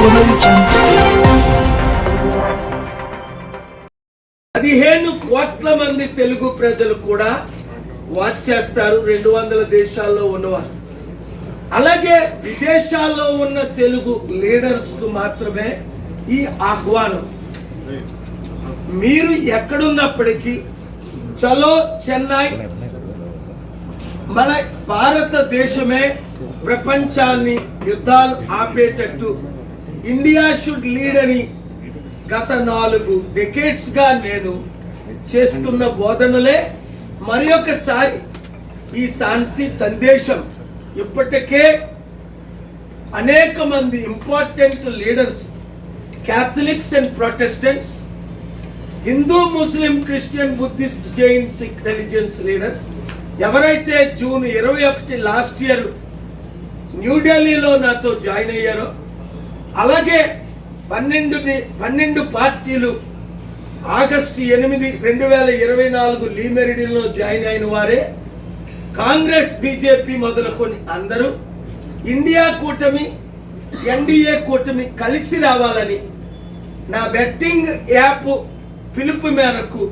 15 కోట్ల మంది తెలుగు ప్రజలు కూడా వాచ్ చేస్తారు 200 దేశాల్లో ఉన్నవారు. అలాగే విదేశాల్లో ఉన్న తెలుగు లీడర్స్ కు మాత్రమే ఈ ఆహ్వానం. మీరు ఎక్కడున్నప్పటికీ చలో చెన్నై, మన భారతదేశమే ప్రపంచాన్ని యుద్ధాలు ఆపేటట్టు ఇండియా షుడ్ లీడ్ అని గత 4 డెకేడ్స్ గా నేను చేస్తున్న బోధనలే మరి ఒకసారి ఈ శాంతి సందేశం. ఇప్పటికే అనేక మంది important leaders, Catholics and Protestants, Hindu, Muslim, Christian, Buddhist, Jain, Sikh religions leaders ఎవరైతే జూన్ 21 లాస్ట్ ఇయర్ న్యూఢిల్లీలో నాతో జాయిన్ అయ్యారో, అలాగే 12 పార్టీలు ఆగస్టు 8, 2024 లీమెరిడిలో జాయిన్ అయిన వారే, కాంగ్రెస్, బీజేపీ మొదలుకొని అందరూ ఇండియా కూటమి, ఎన్డీఏ కూటమి కలిసి రావాలని నా బెట్టింగ్ యాప్ పిలుపు మేరకు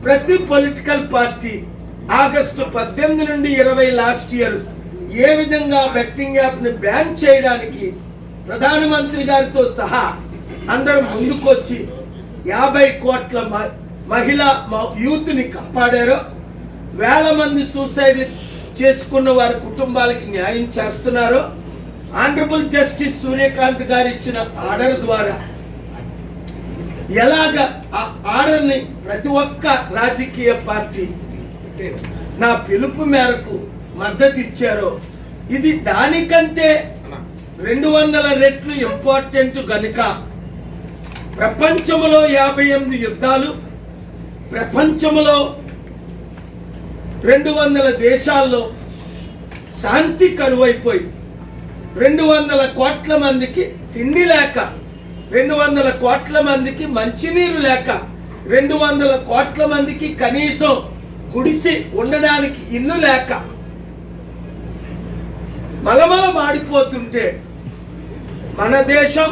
ప్రతి పొలిటికల్ పార్టీ ఆగస్టు 18 నుండి 20 లాస్ట్ ఇయర్ ఏ విధంగా బెట్టింగ్ యాప్ ని బ్యాన్ చేయడానికి ప్రధానమంత్రి గారితో సహా అందరూ ముందుకొచ్చి 50 కోట్ల మహిళా యూత్ ని కాపాడారో, వేల మంది సూసైడ్ చేసుకున్న వారి కుటుంబాలకి న్యాయం చేస్తున్నారో, ఆనరబుల్ జస్టిస్ సూర్యకాంత్ గారు ఇచ్చిన ఆర్డర్ ద్వారా ఎలాగ ఆ ఆర్డర్ ని ప్రతి ఒక్క రాజకీయ పార్టీ నా పిలుపు మేరకు మద్దతు ఇచ్చారో, ఇది దానికంటే 200 రెట్లు ఇంపార్టెంట్ గనుక ప్రపంచంలో 58 యుద్ధాలు, ప్రపంచంలో 200 దేశాల్లో శాంతి కరువైపోయి 200 కోట్ల మందికి తిండి లేక, 200 కోట్ల మందికి మంచినీరు లేక, 200 కోట్ల మందికి కనీసం గుడిసి ఉండడానికి ఇల్లు లేక మలమల మాడిపోతుంటే మన దేశం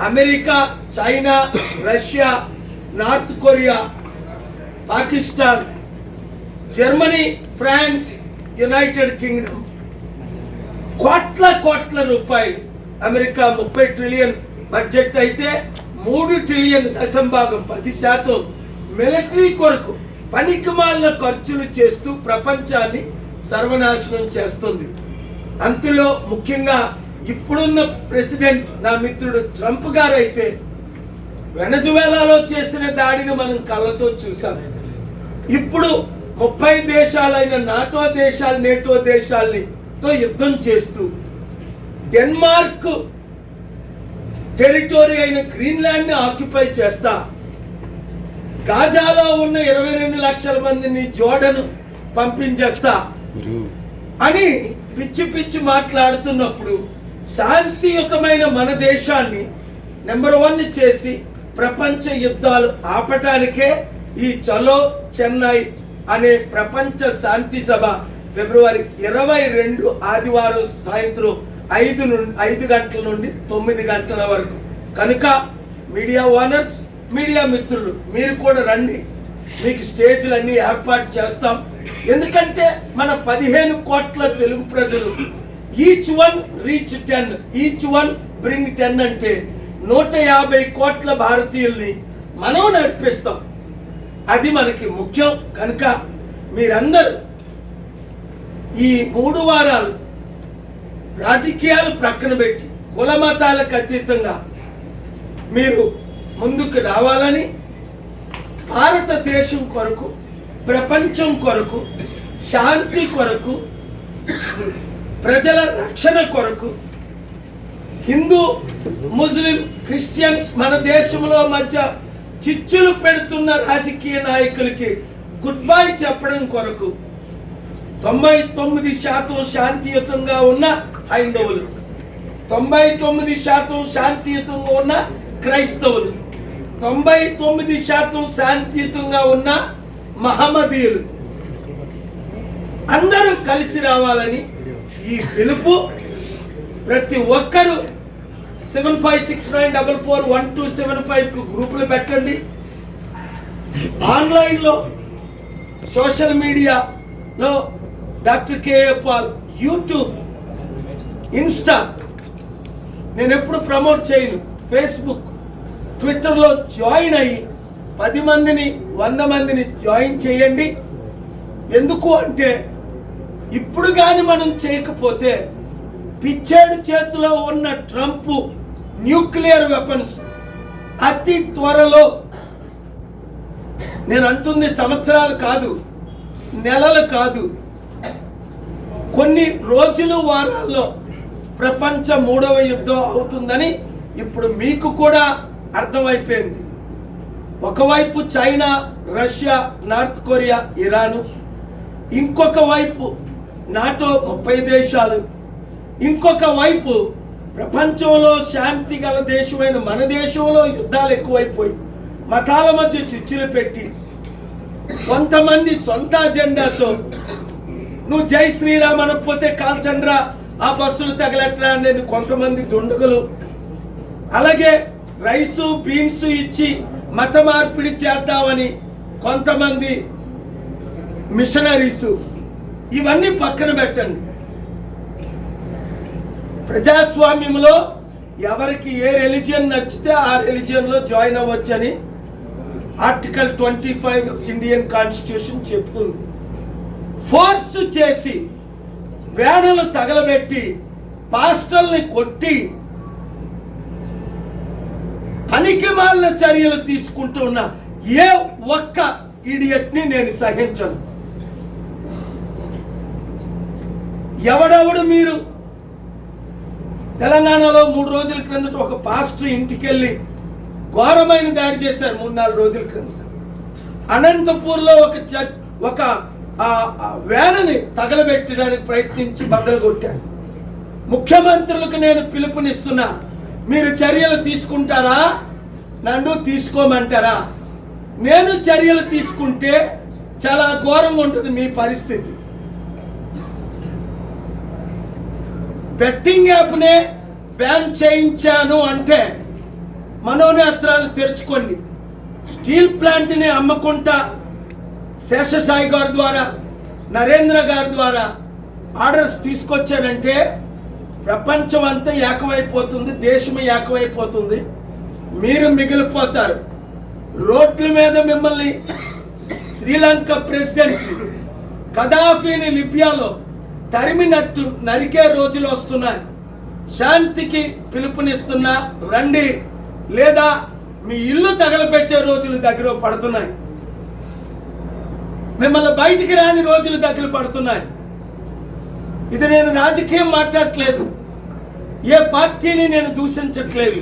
America, China, Russia, North Korea, Pakistan, Germany, France, United Kingdom కోట్ల రూపాయలు, అమెరికా 30 ట్రిలియన్ బడ్జెట్ అయితే 3 ట్రిలియన్ దశంభాగం 10% మిలిటరీ కొరకు పనికిమాలిన ఖర్చులు చేస్తూ ప్రపంచాన్ని సర్వనాశనం చేస్తుంది. అంతలో ముఖ్యంగా ఇప్పుడున్న ప్రెసిడెంట్ నా మిత్రుడు ట్రంప్ గారు అయితే వెనజువేలాలో చేసిన దాడిని మనం కళ్ళతో చూసాం. ఇప్పుడు 30 దేశాలైన నాటో దేశాలు, నేటో దేశాలతో యుద్ధం చేస్తూ డెన్మార్క్ టెరిటరీ అయిన గ్రీన్లాండ్ ని ఆక్యుపై చేస్తా, గాజాలో ఉన్న 22 లక్షల మందిని జోర్డన్ పంపించేస్తా అని పిచ్చి మాట్లాడుతున్నప్పుడు శాంతియుతమైన మన దేశాన్ని నెంబర్ 1 చేసి ప్రపంచ యుద్ధాలు ఆపటానికే ఈ చలో చెన్నై అనే ప్రపంచ శాంతి సభ ఫిబ్రవరి 22 ఆదివారం సాయంత్రం 5 గంటల నుండి 9 గంటల వరకు. కనుక మీడియా ఓనర్స్, మీడియా మిత్రులు మీరు కూడా రండి, మీకు స్టేజ్లన్నీ ఏర్పాటు చేస్తాం. ఎందుకంటే మన 15 కోట్ల తెలుగు ప్రజలు each one reach 10, each one bring 10 అంటే 150 కోట్ల భారతీయుల్ని మనం నడిపిస్తాం. అది మనకి ముఖ్యం. కనుక మీరందరూ ఈ 3 వారాలు రాజకీయాలు ప్రక్కన పెట్టి కుల మతాలకు అతీతంగా మీరు ముందుకు రావాలని, భారతదేశం కొరకు, ప్రపంచం కొరకు, శాంతి కొరకు, ప్రజల రక్షణ కొరకు, హిందూ, ముస్లిం, క్రిస్టియన్స్ మన దేశంలో మధ్య చిచ్చులు పెడుతున్న రాజకీయ నాయకులకి గుడ్ బై చెప్పడం కొరకు 99% శాంతియుతంగా ఉన్న హైందవులు, 99% శాంతియుతంగా ఉన్న క్రైస్తవులు, 99% శాంతియుతంగా ఉన్న మహమ్మదీయులు అందరూ కలిసి రావాలని ఈ పిలుపు. ప్రతి ఒక్కరూ 7569441275 గ్రూపులు పెట్టండి. ఆన్లైన్లో సోషల్ మీడియాలో doctor K A Paul, YouTube, Insta నేను ఎప్పుడు ప్రమోట్ చేయను, ఫేస్బుక్, ట్విట్టర్లో జాయిన్ అయ్యి 10 మందిని 100 మందిని జాయిన్ చేయండి. ఎందుకు అంటే ఇప్పుడు కానీ మనం చేయకపోతే పిచ్చేడు చేతిలో ఉన్న ట్రంప్ న్యూక్లియర్ వెపన్స్ అతి త్వరలో, నేను అంటుంది సంవత్సరాలు కాదు, నెలలు కాదు, కొన్ని రోజులు వారాల్లో ప్రపంచ 3వ యుద్ధం అవుతుందని ఇప్పుడు మీకు కూడా అర్థమైపోయింది. ఒకవైపు China, Russia, North Korea, Iran, ఇంకొక వైపు నాటో 30 దేశాలు, ఇంకొక వైపు ప్రపంచంలో శాంతి గల దేశమైన మన దేశంలో యుద్ధాలు ఎక్కువైపోయి మతాల మధ్య చిచ్చులు పెట్టి కొంతమంది సొంత అజెండాతో నువ్వు జై శ్రీరామ్ అనకపోతే కాల్చండ్రా, ఆ బస్సులు తగలట్రా అని కొంతమంది దుండగులు, అలాగే రైసు బీన్స్ ఇచ్చి మత మార్పిడి చేద్దామని కొంతమంది మిషనరీసు, ఇవన్నీ పక్కన పెట్టండి. ప్రజాస్వామ్యంలో ఎవరికి ఏ రిలీజియన్ నచ్చితే ఆ రిలీజియన్లో జాయిన్ అవ్వచ్చని ఆర్టికల్ 25 ఇండియన్ కాన్స్టిట్యూషన్ చెప్తుంది. ఫోర్స్ చేసి వేడలు తగలబెట్టి పాస్టర్ని కొట్టి పనికిమాలిన చర్యలు తీసుకుంటూ ఉన్న ఏ ఒక్క ఇడియట్ని నేను సహించను. ఎవడెవడు మీరు తెలంగాణలో 3 రోజుల క్రిందట ఒక పాస్టర్ ఇంటికి వెళ్ళి ఘోరమైన దాడి చేశారు. 3-4 రోజుల క్రిందట అనంతపూర్లో ఒక వ్యాన్ని తగలబెట్టడానికి ప్రయత్నించి బద్దలు కొట్టాను. ముఖ్యమంత్రులకు నేను పిలుపునిస్తున్నా, మీరు చర్యలు తీసుకుంటారా, నన్ను తీసుకోమంటారా? నేను చర్యలు తీసుకుంటే చాలా ఘోరంగా ఉంటుంది మీ పరిస్థితి. బెట్టింగ్ యాప్నే బ్యాన్ చేయించాను అంటే మనోనేత్రాలు తెరుచుకోండి. స్టీల్ ప్లాంట్ని అమ్మకుంటా శేషసాయి గారి ద్వారా, నరేంద్ర గారి ద్వారా ఆర్డర్స్ తీసుకొచ్చానంటే ప్రపంచం అంతా ఏకమైపోతుంది, దేశం ఏకమైపోతుంది, మీరు మిగిలిపోతారు. రోడ్ల మీద మిమ్మల్ని శ్రీలంక ప్రెసిడెంట్ కదాఫీని లిబియాలో తరిమినట్టు నరికే రోజులు వస్తున్నాయి. శాంతికి పిలుపునిస్తున్నా రండి, లేదా మీ ఇల్లు తగలపెట్టే రోజులు దగ్గర పడుతున్నాయి. మిమ్మల్ని బయటికి రాని రోజులు దగ్గర పడుతున్నాయి. ఇది నేను రాజకీయం మాట్లాడట్లేదు, ఏ పార్టీని నేను దూషించట్లేదు.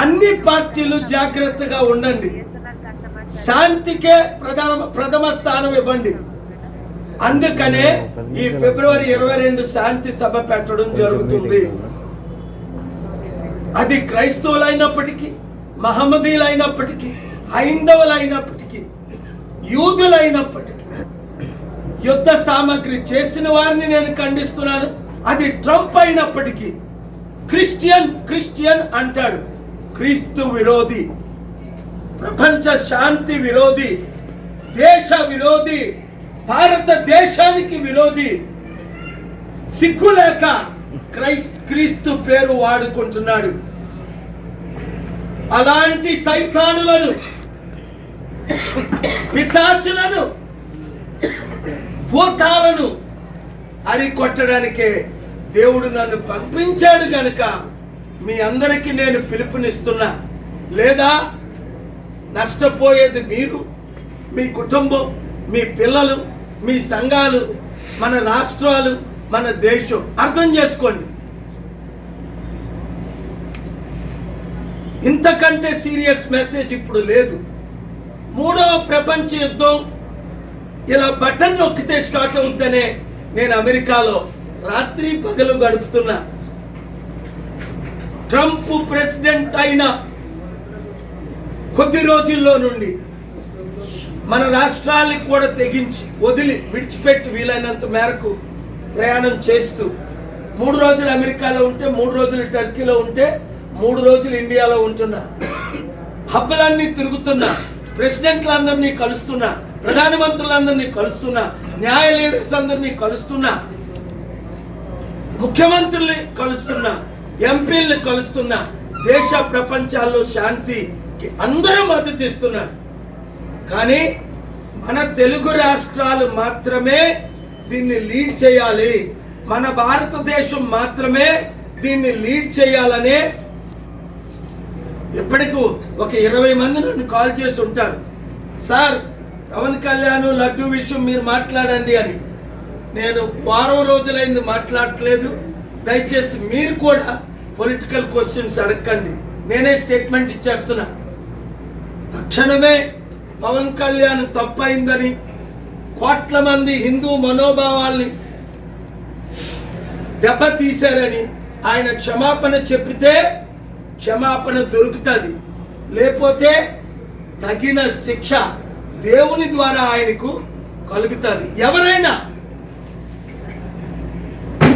అన్ని పార్టీలు జాగ్రత్తగా ఉండండి, శాంతికే ప్రథమ స్థానం ఇవ్వండి. అందుకనే ఈ ఫిబ్రవరి 22 శాంతి సభ పెట్టడం జరుగుతుంది. అది క్రైస్తవులైనప్పటికీ, మహమ్మదీలైనప్పటికీ, హైందవులైనప్పటికీ, యూదులైనప్పటికీ యుద్ధ సామగ్రి చేసిన వారిని నేను ఖండిస్తున్నాను. అది ట్రంప్ అయినప్పటికీ క్రిస్టియన్ అంటాడు, క్రీస్తు విరోధి, ప్రపంచ శాంతి విరోధి, దేశ విరోధి, భారతదేశానికి విరోధి, సిగ్గులేక క్రీస్తు పేరు వాడుకుంటున్నాడు. అలాంటి సైతానులను, పిశాచులను, భూతాలను అరికొట్టడానికే దేవుడు నన్ను పంపించాడు గనుక మీ అందరికీ నేను పిలుపునిస్తున్నా. లేదా నష్టపోయేది మీరు, మీ కుటుంబం, మీ పిల్లలు, మీ సంఘాలు, మన రాష్ట్రాలు, మన దేశం. అర్థం చేసుకోండి. ఇంతకంటే సీరియస్ మెసేజ్ ఇప్పుడు లేదు. 3వ ప్రపంచ యుద్ధం ఇలా బటన్ నొక్కితే స్టార్ట్ అవుతుందనే నేను అమెరికాలో రాత్రి పగలు గడుపుతున్నా. ట్రంప్ ప్రెసిడెంట్ అయిన కొద్ది రోజుల్లో నుండి మన రాష్ట్రాల్ని కూడా తెగించి విడిచిపెట్టి వీలైనంత మేరకు ప్రయాణం చేస్తూ 3 రోజులు అమెరికాలో ఉంటే, 3 రోజులు టర్కీలో ఉంటే, 3 రోజులు ఇండియాలో ఉంటున్నా. హబ్బులన్నీ తిరుగుతున్నా, ప్రెసిడెంట్లందరినీ కలుస్తున్నా, ప్రధానమంత్రులందరినీ కలుస్తున్నా, న్యాయ లీడర్స్ అందరినీ కలుస్తున్నా, ముఖ్యమంత్రుల్ని కలుస్తున్నా, ఎంపీల్ని కలుస్తున్నా. దేశ ప్రపంచాల్లో శాంతికి అందరూ మద్దతు ఇస్తున్నారు. కానీ మన తెలుగు రాష్ట్రాలు మాత్రమే దీన్ని లీడ్ చేయాలి, మన భారతదేశం మాత్రమే దీన్ని లీడ్ చేయాలనే ఇప్పటికి ఒక 20 మంది నన్ను కాల్ చేసి ఉంటారు. సార్, పవన్ కళ్యాణ్ లడ్డూ విషయం మీరు మాట్లాడండి అని. నేను వారం రోజులైంది మాట్లాడట్లేదు. దయచేసి మీరు కూడా పొలిటికల్ క్వశ్చన్స్ అడగండి, నేనే స్టేట్మెంట్ ఇచ్చేస్తున్నా. తక్షణమే పవన్ కళ్యాణ్ తప్పైందని, కోట్ల మంది హిందూ మనోభావాల్ని దెబ్బతీశారని ఆయన క్షమాపణ చెప్పితే క్షమాపణ దొరుకుతుంది, లేకపోతే తగిన శిక్ష దేవుని ద్వారా ఆయనకు కలుగుతుంది. ఎవరైనా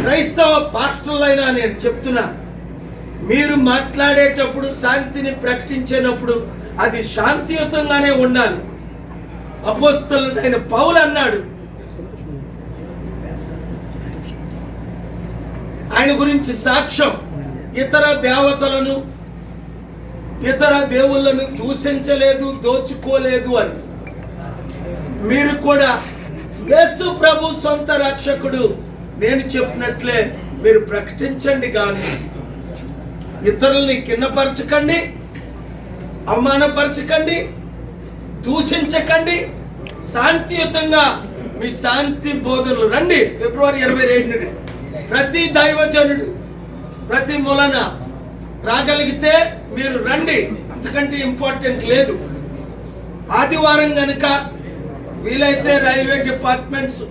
క్రైస్తవ పాస్టర్లైనా నేను చెప్తున్నా, మీరు మాట్లాడేటప్పుడు, శాంతిని ప్రకటించేటప్పుడు అది శాంతియుతంగానే ఉండాలి. అపోస్తలుడైన పౌలు అన్నాడు, ఆయన గురించి సాక్ష్యం, ఇతర దేవతలను, ఇతర దేవుళ్ళను దూషించలేదు, దోచుకోలేదు అని. మీరు కూడా యేసు ప్రభు సొంత రక్షకుడు నేను చెప్పినట్లే మీరు ప్రకటించండి, కానీ ఇతరుల్ని కిందపరచకండి, అవమానపరచకండి, దూషించకండి. శాంతియుతంగా మీ శాంతి బోధనలు రండి. ఫిబ్రవరి 22 ప్రతి దైవజనుడు ప్రతి మూలన రాగలిగితే మీరు రండి, అంతకంటే ఇంపార్టెంట్ లేదు. ఆదివారం గనుక వీలైతే రైల్వే డిపార్ట్మెంట్స్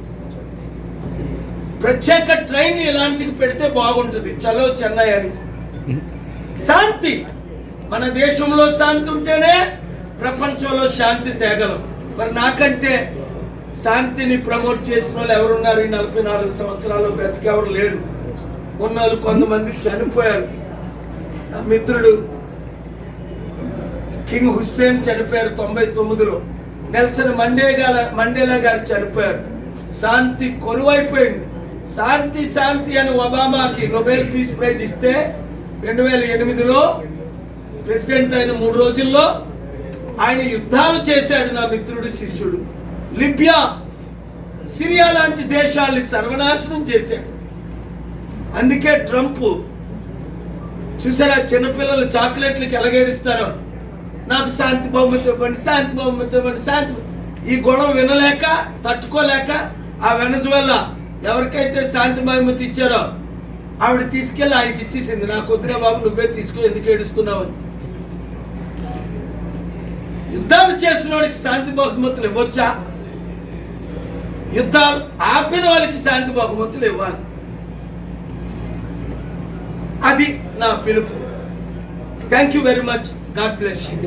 ప్రత్యేక ట్రైన్ ఇలాంటివి పెడితే బాగుంటుంది. చలో చెన్నై అని. శాంతి, మన దేశంలో శాంతి ఉంటేనే ప్రపంచంలో శాంతి తేగలం. మరి నాకంటే శాంతిని ప్రమోట్ చేసిన వాళ్ళు ఎవరున్నారు? ఈ 44 సంవత్సరాలు బ్రతికెవరు లేరు. ఉన్నవాళ్ళు కొంతమంది చనిపోయారు. నా మిత్రుడు కింగ్ హుస్సేన్ చనిపోయారు 99లో. నెల్సన్ మండేలా గారు చనిపోయారు. శాంతి కొలువైపోయింది. శాంతి శాంతి అని ఒబామాకి నోబెల్ పీస్ ప్రైజ్ ఇస్తే 2008లో ప్రెసిడెంట్ అయిన 3 రోజుల్లో ఆయన యుద్ధాలు చేశాడు. నా మిత్రుడు శిష్యుడు లిబియా, సిరియా లాంటి దేశాల్ని సర్వనాశనం చేశాడు. అందుకే ట్రంప్ చూసారా, చిన్నపిల్లలు చాక్లెట్లకి ఎలాగేడిస్తారో, నాకు శాంతి బహుమతి ఇవ్వండి, శాంతి బహుమతి ఇవ్వండి, శాంతి. ఈ గొడవ వినలేక, తట్టుకోలేక ఆ వెనజువెలా ఎవరికైతే శాంతి బహుమతి ఇచ్చారో ఆవిడ తీసుకెళ్ళి ఆయనకి ఇచ్చేసింది. నాకు వద్దురా బాబు, నువ్వే తీసుకో, ఎందుకు ఏడుస్తున్నావు అని. యుద్ధాలు చేసిన వాడికి శాంతి బహుమతులు ఇవ్వచ్చా? యుద్ధాలు ఆపిన వాళ్ళకి శాంతి బహుమతులు ఇవ్వాలి. అది నా పిలుపు. Thank you very much. God bless you.